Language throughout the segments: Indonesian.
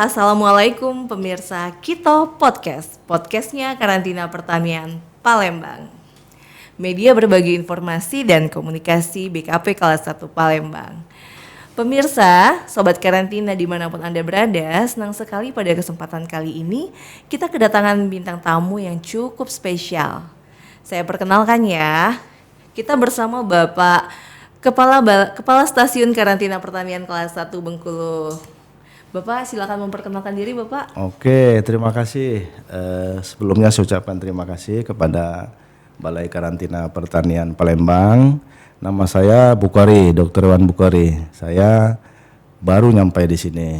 Assalamualaikum pemirsa Kito Podcast, podcastnya Karantina Pertanian Palembang. Media berbagi informasi dan komunikasi BKP kelas 1 Palembang. Pemirsa, Sobat Karantina dimanapun Anda berada, senang sekali pada kesempatan kali ini kita kedatangan bintang tamu yang cukup spesial. Saya perkenalkan ya, kita bersama Bapak Kepala Stasiun Karantina Pertanian kelas 1 Bengkulu. Bapak silakan memperkenalkan diri Bapak. Oke, terima kasih. Sebelumnya saya ucapkan terima kasih kepada Balai Karantina Pertanian Palembang. Nama saya Bukhari, Dr. Wan Bukhari. Saya baru nyampai di sini.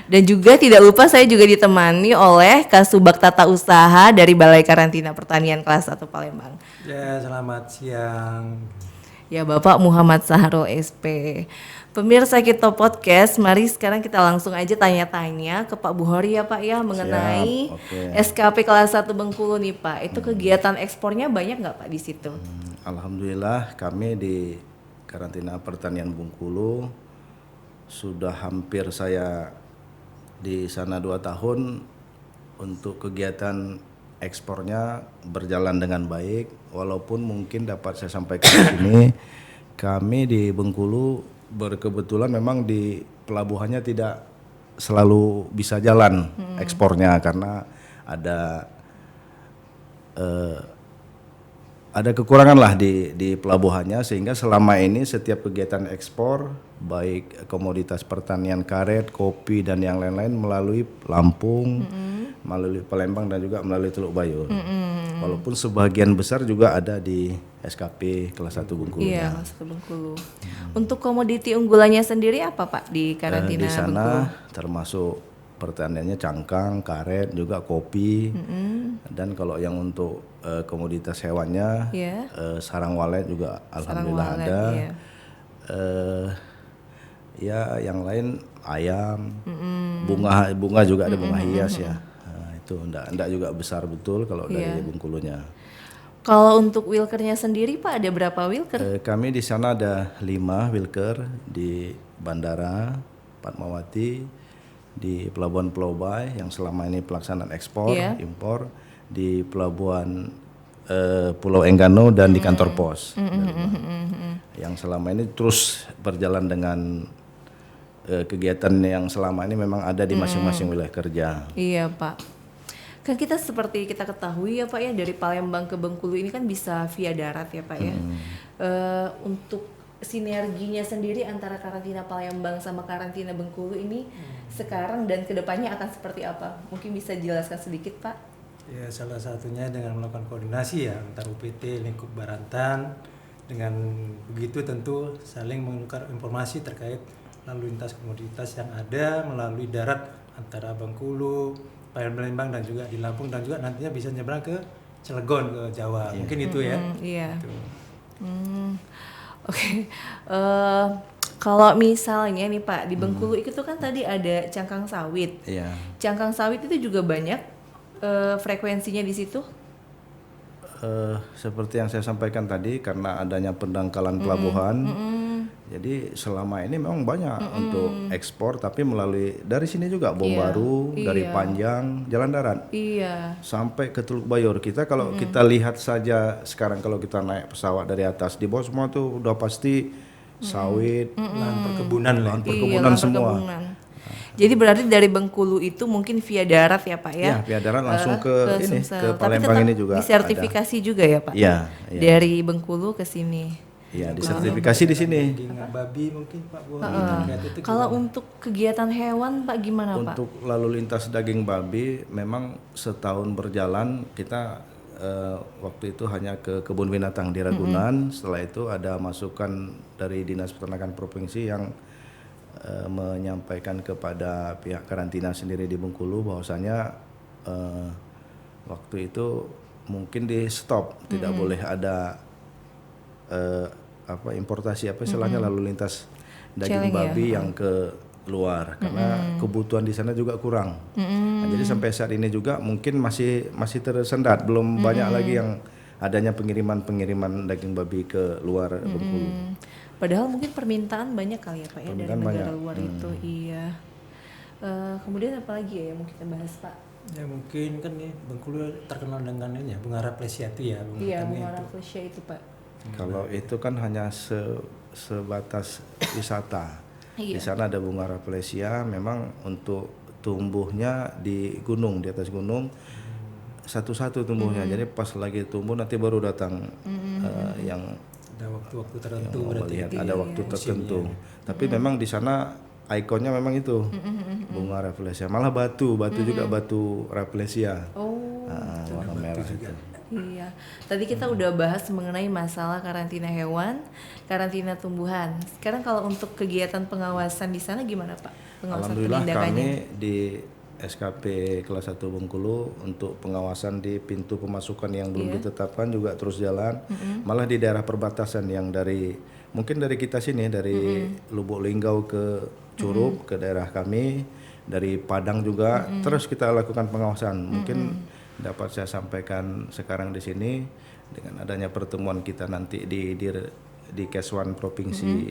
Dan juga tidak lupa saya juga ditemani oleh Kasubag Tata Usaha dari Balai Karantina Pertanian kelas 1 Palembang. Ya, selamat siang. Ya, Bapak Muhammad Sahrul SP. Pemirsa Kito Podcast, mari sekarang kita langsung aja tanya-tanya ke Pak Bukhari ya Pak ya mengenai SKP kelas 1 Bengkulu nih Pak. Itu kegiatan ekspornya banyak nggak Pak di situ? Alhamdulillah kami di Karantina Pertanian Bengkulu sudah hampir saya di sana 2 tahun. Untuk kegiatan ekspornya berjalan dengan baik, walaupun mungkin dapat saya sampaikan di sini kami di Bengkulu berkebetulan memang di pelabuhannya tidak selalu bisa jalan ekspornya karena ada kekurangan lah di pelabuhannya, sehingga selama ini setiap kegiatan ekspor baik komoditas pertanian karet, kopi dan yang lain-lain melalui Lampung, melalui Palembang dan juga melalui Teluk Bayur. Walaupun sebagian besar juga ada di SKP kelas 1 Bengkulu. Iya, kelas 1 Bengkulu. Untuk komoditi unggulannya sendiri apa Pak di karantina di sana Bengkulu? Termasuk pertaniannya cangkang, karet, juga kopi. Dan kalau yang untuk komoditas hewannya, sarang walet juga alhamdulillah walet, ada. iya. Ya yang lain ayam, bunga juga ada, bunga hias ya. Nah, itu enggak juga besar betul kalau dari Bengkulunya. Kalau untuk wilkernya sendiri Pak ada berapa wilker? Kami di sana ada 5 wilker di Bandara Fatmawati, di Pelabuhan Pulau Bay yang selama ini pelaksanaan ekspor, impor, di Pelabuhan Pulau Enggano dan di kantor pos. Yang selama ini terus berjalan dengan kegiatan yang selama ini memang ada di masing-masing wilayah kerja. Iya Pak. Kan kita seperti kita ketahui ya Pak ya, dari Palembang ke Bengkulu ini kan bisa via darat ya Pak ya. Untuk sinerginya sendiri antara karantina Palembang sama karantina Bengkulu ini sekarang dan kedepannya akan seperti apa? Mungkin bisa dijelaskan sedikit Pak? Ya, salah satunya dengan melakukan koordinasi ya antar UPT lingkup Barantan. Dengan begitu tentu saling menukar informasi terkait lalu lintas komoditas yang ada melalui darat antara Bengkulu, Palembang dan juga di Lampung, dan juga nantinya bisa nyebrang ke Cilegon, ke Jawa. Mungkin itu ya. Iya. Gitu. Oke. Kalau misalnya nih Pak di Bengkulu itu kan tadi ada cangkang sawit. Iya. Cangkang sawit itu juga banyak frekuensinya di situ. Seperti yang saya sampaikan tadi, karena adanya pendangkalan pelabuhan, jadi selama ini memang banyak untuk ekspor, tapi melalui dari sini juga Bombaru, dari Panjang, jalan darat, sampai ke Teluk Bayur. Kita kalau kita lihat saja sekarang kalau kita naik pesawat dari atas, di bawah semua tuh udah pasti sawit, Lahan perkebunan, semua. Jadi berarti dari Bengkulu itu mungkin via darat ya Pak ya? Iya, via darat langsung ke Tapi Palembang ini juga. disertifikasi juga ya Pak? Iya. Dari Bengkulu ke sini. Iya, disertifikasi di sini. Daging babi mungkin Pak Bu. Kalau untuk kegiatan hewan Pak gimana Pak? Untuk lalu lintas daging babi memang setahun berjalan kita waktu itu hanya ke kebun binatang di Ragunan. Setelah itu ada masukan dari Dinas Peternakan Provinsi yang menyampaikan kepada pihak karantina sendiri di Bengkulu bahwasanya waktu itu mungkin di stop, tidak boleh ada importasi istilahnya lalu lintas daging babi yang ke luar karena kebutuhan di sana juga kurang. Nah, jadi sampai saat ini juga mungkin masih tersendat, belum banyak lagi yang adanya pengiriman daging babi ke luar Bengkulu. Padahal mungkin permintaan banyak kali ya Pak ya dari negara luar itu. Iya. Kemudian apa lagi ya yang mau kita bahas Pak? Ya mungkin kan nih Bengkulu terkenal dengan ini ya, bunga rafflesia itu ya. Iya, Kami bunga itu. rafflesia itu Pak. Kalau itu kan hanya sebatas wisata. Iya. Di sana ada bunga rafflesia, memang untuk tumbuhnya di gunung, di atas gunung satu-satu tumbuhnya. Jadi pas lagi tumbuh nanti baru datang yang Ada waktu-waktu tertentu mau berarti. melihat ada waktu Musimnya. tertentu. Tapi memang di sana ikonnya memang itu bunga rafflesia. Malah batu juga batu rafflesia. Oh. Warna merah itu. Iya, tadi kita udah bahas mengenai masalah karantina hewan, karantina tumbuhan. Sekarang kalau untuk kegiatan pengawasan di sana gimana Pak? Pengawasan Alhamdulillah penindakannya? kami di SKP kelas 1 Bengkulu untuk pengawasan di pintu pemasukan yang belum ditetapkan juga terus jalan. Malah di daerah perbatasan yang mungkin dari kita sini dari Lubuk Linggau ke Curup ke daerah kami, dari Padang juga terus kita lakukan pengawasan. Mungkin dapat saya sampaikan sekarang di sini dengan adanya pertemuan kita nanti di Keswan Provinsi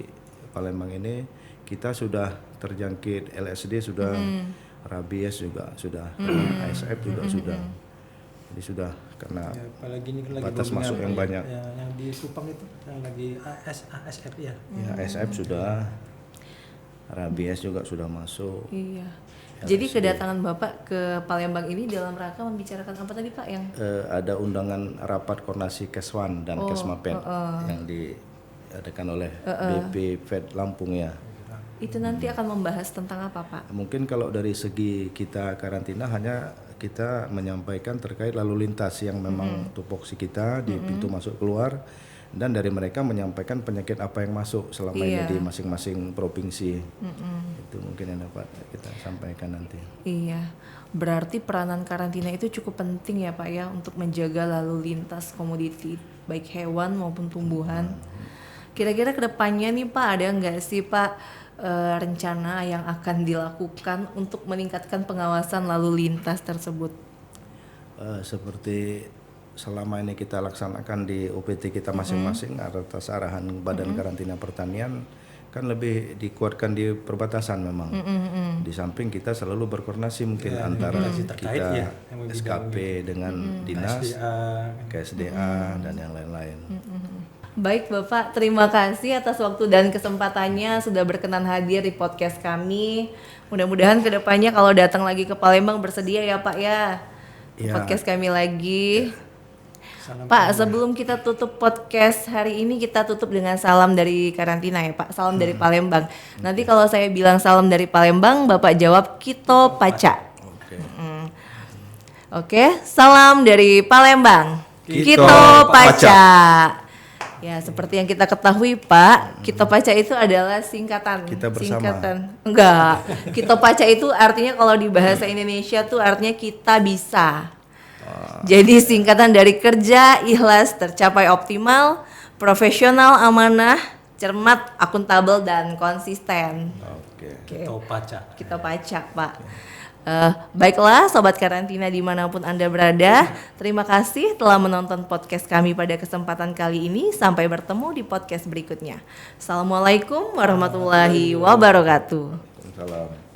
Palembang ini, kita sudah terjangkit LSD, sudah rabies juga sudah, ASF juga sudah. Jadi sudah karena Ya, apalagi ini kan lagi batas booming masuk apa yang ya, banyak. yang di Kupang itu yang lagi ASF ya. Ya, ASF sudah, rabies juga sudah masuk. Iya. Jadi kedatangan Bapak ke Palembang ini dalam rangka membicarakan apa tadi Pak yang? Ada undangan rapat koordinasi Keswan dan Kesmaped yang diadakan oleh BP Fed Lampung ya. Itu nanti akan membahas tentang apa Pak? Mungkin kalau dari segi kita karantina hanya kita menyampaikan terkait lalu lintas yang memang tupoksi kita di pintu masuk keluar, dan dari mereka menyampaikan penyakit apa yang masuk selama ini di masing-masing provinsi. Itu mungkin yang dapat kita sampaikan nanti. Iya, berarti peranan karantina itu cukup penting ya Pak ya untuk menjaga lalu lintas komoditi baik hewan maupun tumbuhan. Kira-kira kedepannya nih Pak ada nggak sih Pak rencana yang akan dilakukan untuk meningkatkan pengawasan lalu lintas tersebut? Seperti selama ini kita laksanakan di UPT kita masing-masing atas arahan Badan Karantina Pertanian, kan lebih dikuatkan di perbatasan memang. Di samping kita selalu berkoordinasi mungkin antara terkait kita ya, yang lebih SKP dengan dinas, KSDA. KSDA dan yang lain-lain. Baik Bapak, terima kasih atas waktu dan kesempatannya sudah berkenan hadir di podcast kami. Mudah-mudahan kedepannya kalau datang lagi ke Palembang bersedia ya Pak ya. Ya. Podcast kami lagi. Salam Pak, sebelum kita tutup podcast hari ini, kita tutup dengan salam dari karantina ya Pak. Salam dari Palembang. Nanti kalau saya bilang salam dari Palembang, Bapak jawab Kito Paca. Oke, salam dari Palembang. Kito Paca. Ya, seperti yang kita ketahui Pak, Kito Paca itu adalah singkatan. Kita bersama. Singkatan. Enggak. Kito Paca itu artinya kalau di bahasa Indonesia tuh artinya kita bisa. Jadi singkatan dari kerja, ikhlas, tercapai optimal, profesional, amanah, cermat, akuntabel, dan konsisten. Oke. Kita paca. Kita pacak Pak. Baiklah Sobat Karantina dimanapun Anda berada, terima kasih telah menonton podcast kami pada kesempatan kali ini. Sampai bertemu di podcast berikutnya. Assalamualaikum warahmatullahi wabarakatuh. Waalaikumsalam.